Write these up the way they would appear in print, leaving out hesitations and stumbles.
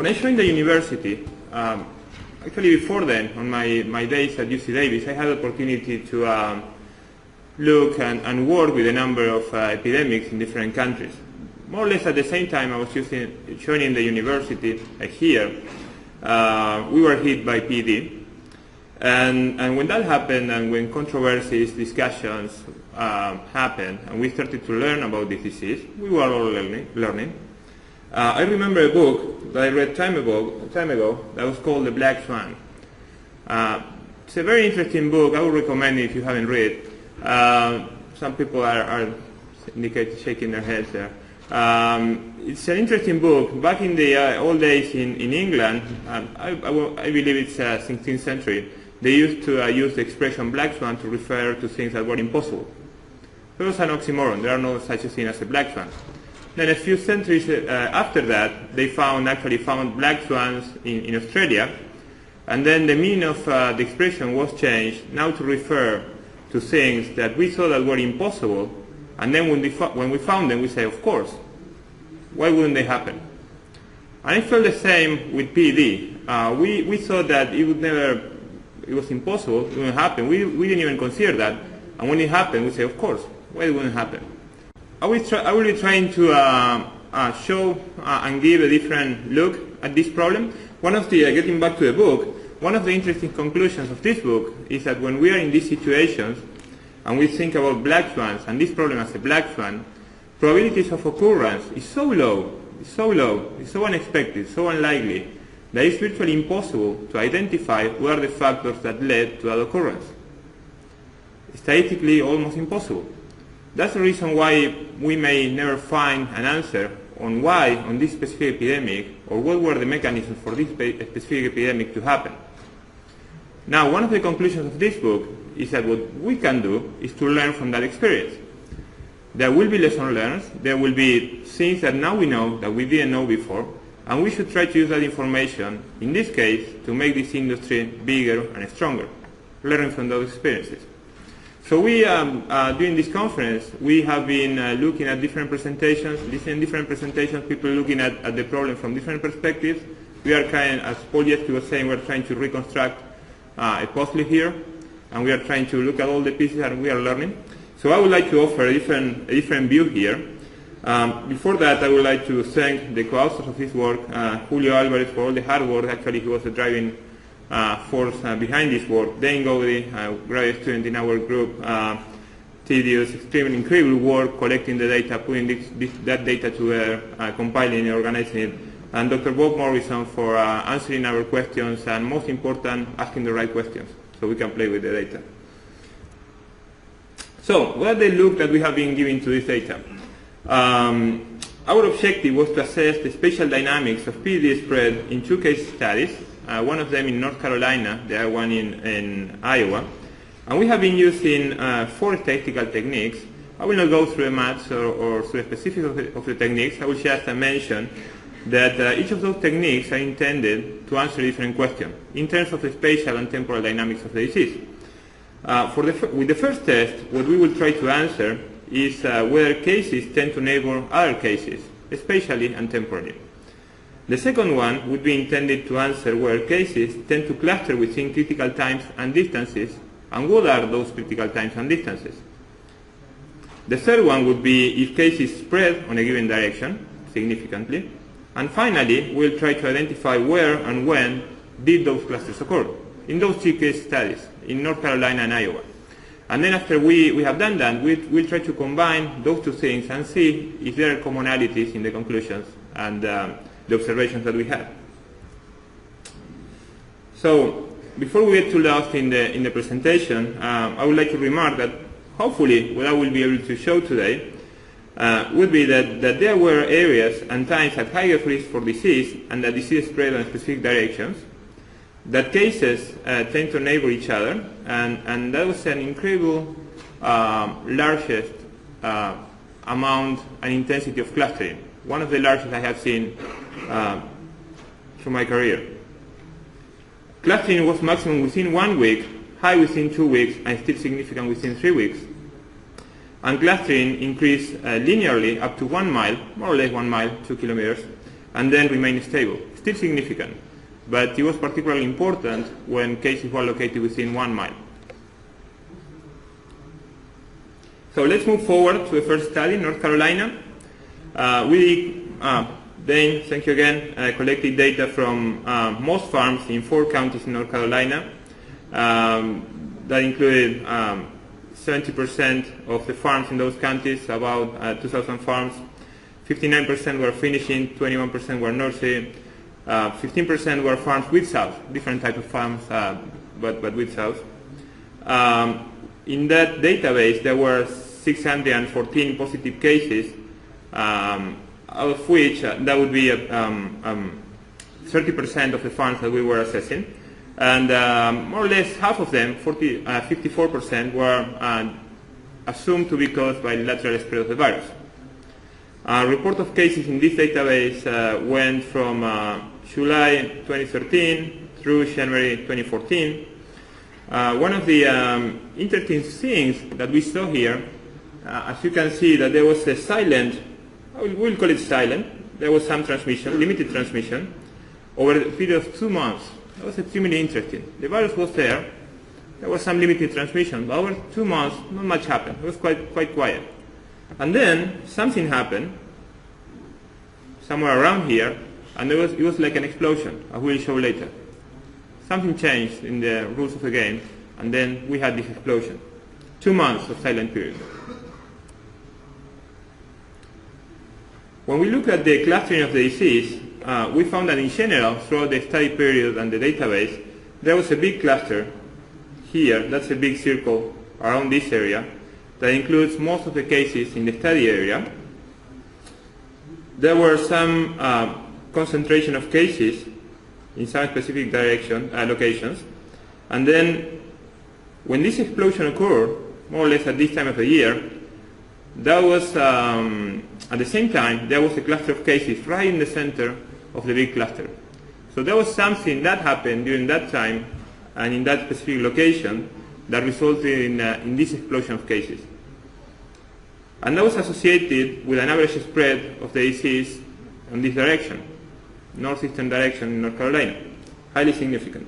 When I joined the university, actually before then, on my days at UC Davis, I had the opportunity to look and work with a number of epidemics in different countries. More or less at the same time I was joining the university here, we were hit by PED. And when that happened, and when controversies, discussions happened, and we started to learn about this disease, we were all learning. I remember a book that I read time ago that was called The Black Swan. It's a very interesting book. I would recommend it if you haven't read it. Some people are shaking their heads there. It's an interesting book. Back in the old days in England, I believe it's 16th century, they used to use the expression black swan to refer to things that were impossible. It was an oxymoron. There are no such a thing as a black swan. Then a few centuries after that, they actually found black swans in Australia, and then the meaning of the expression was changed now to refer to things that we thought that were impossible, and then when we found them, we say, of course, why wouldn't they happen? And I felt the same with PED. We thought that it was impossible, it wouldn't happen. We didn't even consider that, and when it happened, we say, of course, why it wouldn't happen? I will be trying to show and give a different look at this problem. Getting back to the book, one of the interesting conclusions of this book is that when we are in these situations and we think about black swans and this problem as a black swan, probabilities of occurrence is so low, it's so unexpected, so unlikely, that it's virtually impossible to identify what are the factors that led to that occurrence. Statistically, almost impossible. That's the reason why we may never find an answer on why on this specific epidemic, or what were the mechanisms for this specific epidemic to happen. Now, one of the conclusions of this book is that what we can do is to learn from that experience. There will be lessons learned, there will be things that now we know that we didn't know before, and we should try to use that information, in this case, to make this industry bigger and stronger, learning from those experiences. So during this conference, we have been looking at different presentations, people looking at the problem from different perspectives. We are as Paul yesterday was saying, we're trying to reconstruct a puzzle here, and we are trying to look at all the pieces and we are learning. So I would like to offer a different view here. Before that, I would like to thank the co-authors of this work, Julio Alvarez, for all the hard work. Actually, he was the driving force behind this work. Dane Gowdy, a graduate student in our group, tedious, extremely incredible work collecting the data, putting that data together, compiling and organizing it, and Dr. Bob Morrison for answering our questions, and most important, asking the right questions so we can play with the data. So, what are the look that we have been giving to this data? Our objective was to assess the spatial dynamics of PED spread in two case studies, one of them in North Carolina, the other one in Iowa. And we have been using 4 statistical techniques. I will not go through the maths or through the specifics of the techniques. I will just mention that each of those techniques are intended to answer a different question in terms of the spatial and temporal dynamics of the disease. With the first test, what we will try to answer is whether cases tend to neighbor other cases, spatially and temporally. The second one would be intended to answer whether cases tend to cluster within critical times and distances, and what are those critical times and distances. The third one would be if cases spread on a given direction significantly. And finally, we'll try to identify where and when did those clusters occur in those 2 case studies, in North Carolina and Iowa. And then after we have done that, we'll try to combine those 2 things and see if there are commonalities in the conclusions and the observations that we had. So, before we get too lost in the presentation, I would like to remark that hopefully what I will be able to show today would be that there were areas and times at higher risk for disease and that disease spread in specific directions, that cases tend to neighbor each other, and that was an incredible largest amount and intensity of clustering, one of the largest I have seen through my career. Clustering was maximum within 1 week, high within 2 weeks, and still significant within 3 weeks. And clustering increased linearly up to 1 mile, more or less 1 mile, 2 kilometers, and then remained stable still significant, but it was particularly important when cases were located within 1 mile. So let's move forward to the first study in North Carolina. Dane, thank you again, collected data from most farms in 4 counties in North Carolina. That included 70% of the farms in those counties, about 2,000 farms. 59% were finishing, 21% were nursery, 15% were farms with sows, different type of farms, but with sows. In that database, there were 614 positive cases, out of which that would be 30% of the farms that we were assessing. And more or less half of them, 54%, were assumed to be caused by lateral spread of the virus. Report of cases in this database went from July 2013 through January 2014. One of the interesting things that we saw here, as you can see, that there was a silent, we'll call it silent, there was some transmission, limited transmission, over a period of 2 months. That was extremely interesting. The virus was there was some limited transmission, but over 2 months, not much happened. It was quite quiet. And then something happened, somewhere around here, and it was like an explosion, I will show later. Something changed in the rules of the game, and then we had this explosion. 2 months of silent period. When we look at the clustering of the disease, we found that in general, throughout the study period and the database, there was a big cluster here, that's a big circle around this area, that includes most of the cases in the study area. There were some concentration of cases in some specific locations, and then when this explosion occurred, more or less at this time of the year, that was at the same time there was a cluster of cases right in the center of the big cluster. So there was something that happened during that time and in that specific location that resulted in this explosion of cases. And that was associated with an average spread of the disease in this direction, northeastern direction in North Carolina, highly significant.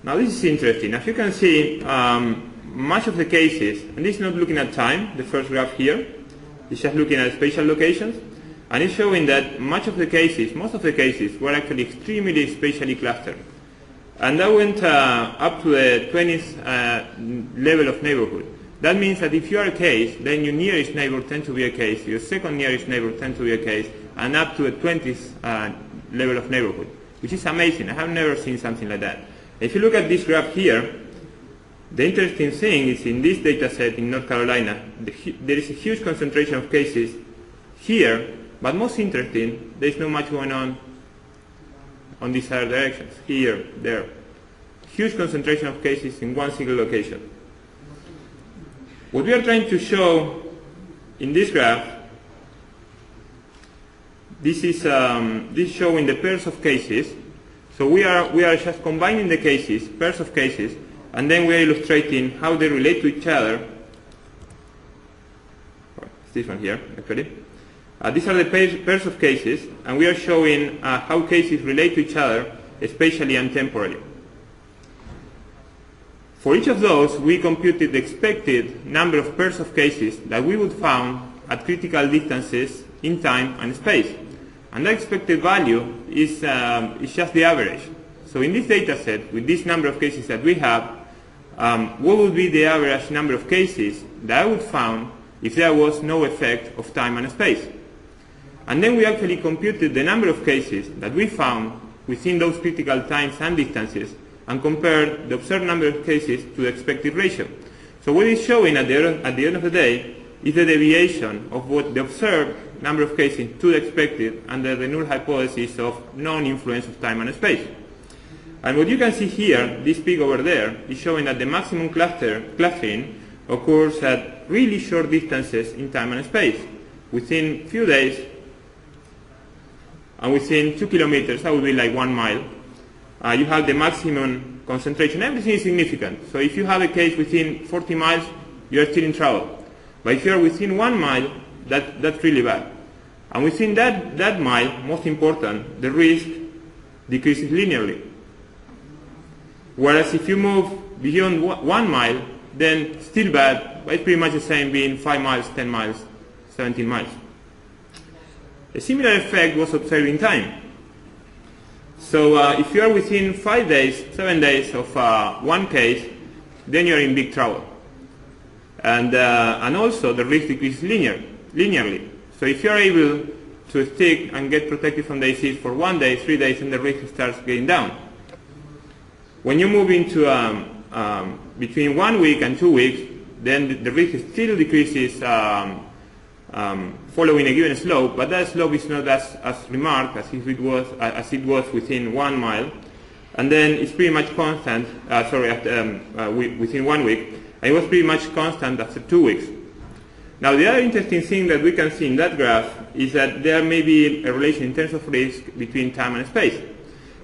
Now this is interesting. As you can see, much of the cases, and this is not looking at time, the first graph here, it's just looking at spatial locations, and it's showing that most of the cases were actually extremely spatially clustered. And that went up to the 20th level of neighborhood. That means that if you are a case, then your nearest neighbor tends to be a case, your second nearest neighbor tends to be a case, and up to a 20th level of neighborhood, which is amazing. I have never seen something like that. If you look at this graph here, the interesting thing is in this data set in North Carolina, there is a huge concentration of cases here, but most interesting, there is not much going on these other directions, here, there. Huge concentration of cases in one single location. What we are trying to show in this graph, this is showing the pairs of cases. So we are just combining the cases, pairs of cases, and then we are illustrating how they relate to each other. It's this one here, actually. These are the pairs of cases, and we are showing how cases relate to each other, spatially and temporally. For each of those, we computed the expected number of pairs of cases that we would found at critical distances in time and space. And the expected value is just the average. So in this data set, with this number of cases that we have, what would be the average number of cases that I would found if there was no effect of time and space? And then we actually computed the number of cases that we found within those critical times and distances and compared the observed number of cases to the expected ratio. So what it's showing at the end of the day is the deviation of what the observed number of cases to the expected under the null hypothesis of non-influence of time and space. And what you can see here, this peak over there, is showing that the maximum clustering occurs at really short distances in time and space. Within a few days, and within 2 kilometers, that would be like 1 mile, you have the maximum concentration. Everything is significant. So if you have a case within 40 miles, you are still in trouble. But if you are within 1 mile, That's really bad. And within that mile, most important, the risk decreases linearly. Whereas if you move beyond 1 mile, then still bad, but it's pretty much the same being 5 miles, 10 miles, 17 miles. A similar effect was observed in time. So if you are within 5 days, 7 days of one case, then you are in big trouble. And also the risk decreases linearly. So if you are able to stick and get protected from the disease for 1 day, 3 days, then the risk starts getting down. When you move into between 1 week and 2 weeks, then the risk still decreases following a given slope, but that slope is not as remarked as it was within 1 mile, and then it's pretty much constant. Within 1 week, and it was pretty much constant after 2 weeks. Now, the other interesting thing that we can see in that graph is that there may be a relation in terms of risk between time and space.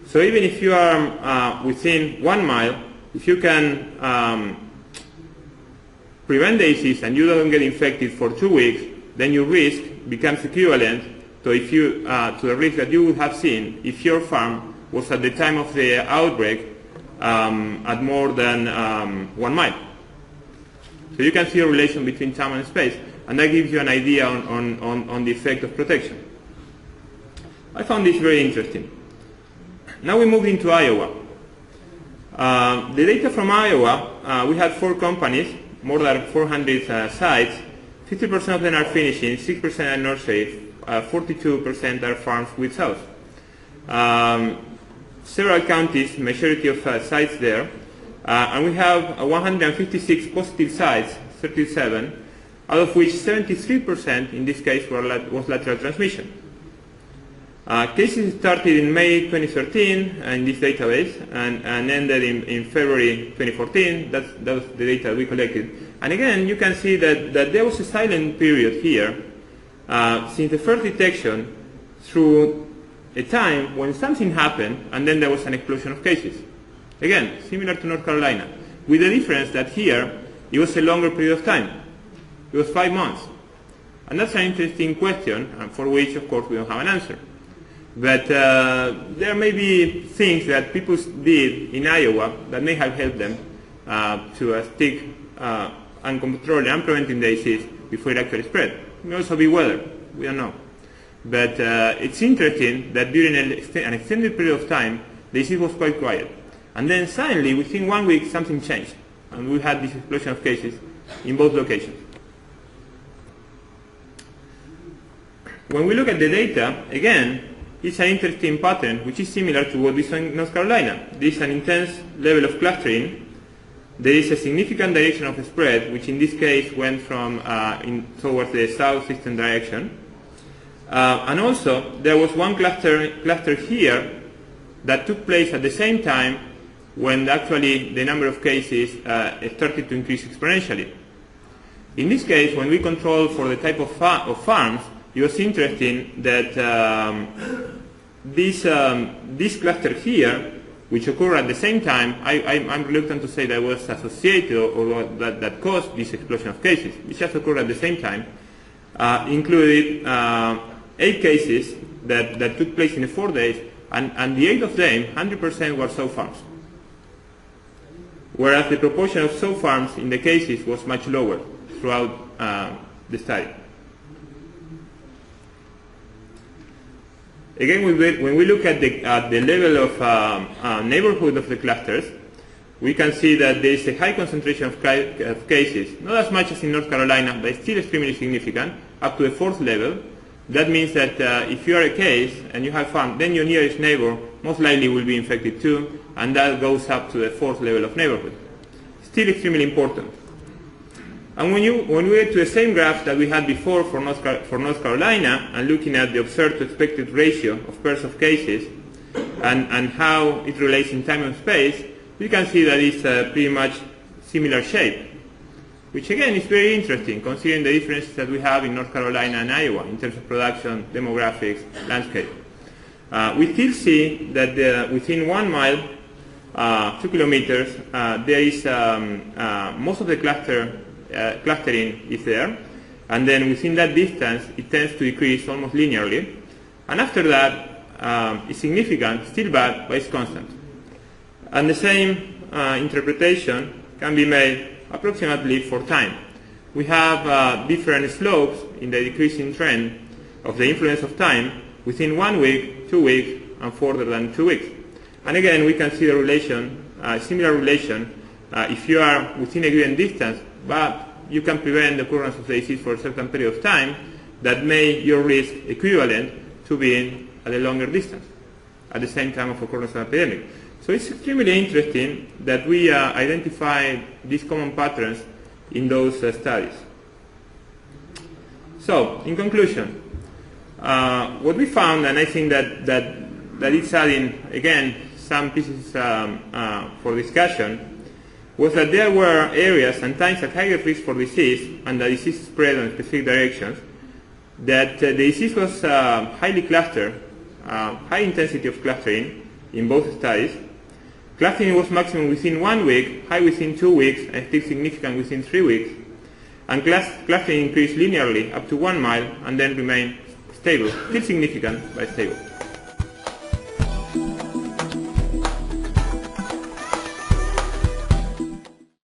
So even if you are within 1 mile, if you can prevent the disease and you don't get infected for 2 weeks, then your risk becomes equivalent to the risk that you would have seen if your farm was at the time of the outbreak at more than 1 mile. So you can see a relation between time and space, and that gives you an idea on the effect of protection. I found this very interesting. Now we move into Iowa. The data from Iowa, we had 4 companies, more than 400 sites. 50% of them are finishing, 6% are nurseries, 42% are farms with sows. Several counties, majority of sites there, and we have 156 positive sites, 37, out of which 73% in this case was lateral transmission. Cases started in May 2013 in this database and ended in February 2014. That was the data we collected. And again, you can see that there was a silent period here since the first detection through a time when something happened and then there was an explosion of cases. Again, similar to North Carolina, with the difference that here it was a longer period of time. It was 5 months. And that's an interesting question, and for which, of course, we don't have an answer. But there may be things that people did in Iowa that may have helped them to stick uncontrolled and preventing the disease before it actually spread. It may also be weather. We don't know. But it's interesting that during an extended period of time, the disease was quite quiet. And then suddenly, within 1 week, something changed. And we had this explosion of cases in both locations. When we look at the data, again, it's an interesting pattern, which is similar to what we saw in North Carolina. There is an intense level of clustering. There is a significant direction of spread, which in this case went from towards the southeastern direction. And also, there was one cluster here that took place at the same time when actually the number of cases started to increase exponentially. In this case, when we controlled for the type of farms, it was interesting that this cluster here, which occurred at the same time, I'm reluctant to say that was associated or that caused this explosion of cases. It just occurred at the same time, included 8 cases that took place in 4 days, and the 8 of them, 100% were sow farms. Whereas the proportion of sow farms in the cases was much lower throughout the study. Again, when we look at the level of neighborhood of the clusters, we can see that there is a high concentration of cases, not as much as in North Carolina, but still extremely significant, up to the 4th level. That means that if you are a case and you have farm, then your nearest neighbor most likely will be infected too, and that goes up to the 4th level of neighborhood. Still extremely important. And when we get to the same graph that we had before for North Carolina, and looking at the observed to expected ratio of pairs of cases, and how it relates in time and space, we can see that it's pretty much similar shape, which again is very interesting considering the differences that we have in North Carolina and Iowa in terms of production, demographics, landscape. We still see that within 1 mile, 2 kilometers, there is most of the clustering is there. and then within that distance it tends to decrease almost linearly, and after that it's significant, still bad, but it's constant. And the same interpretation can be made approximately for time. We have different slopes in the decreasing trend of the influence of time within 1 week, 2 weeks, and further than 2 weeks. And again, we can see the relation, similar relation, if you are within a given distance, but you can prevent the occurrence of the disease for a certain period of time, that make your risk equivalent to being at a longer distance, at the same time of occurrence of an epidemic. So it's extremely interesting that we identify these common patterns in those studies. So, in conclusion, what we found, and I think that it's adding, again, some pieces for discussion, was that there were areas sometimes at higher risk for disease, and the disease spread in specific directions, that the disease was highly clustered, high intensity of clustering in both studies. Clustering was maximum within 1 week, high within 2 weeks, and still significant within 3 weeks. And clustering increased linearly up to 1 mile and then remained stable, still significant, but stable.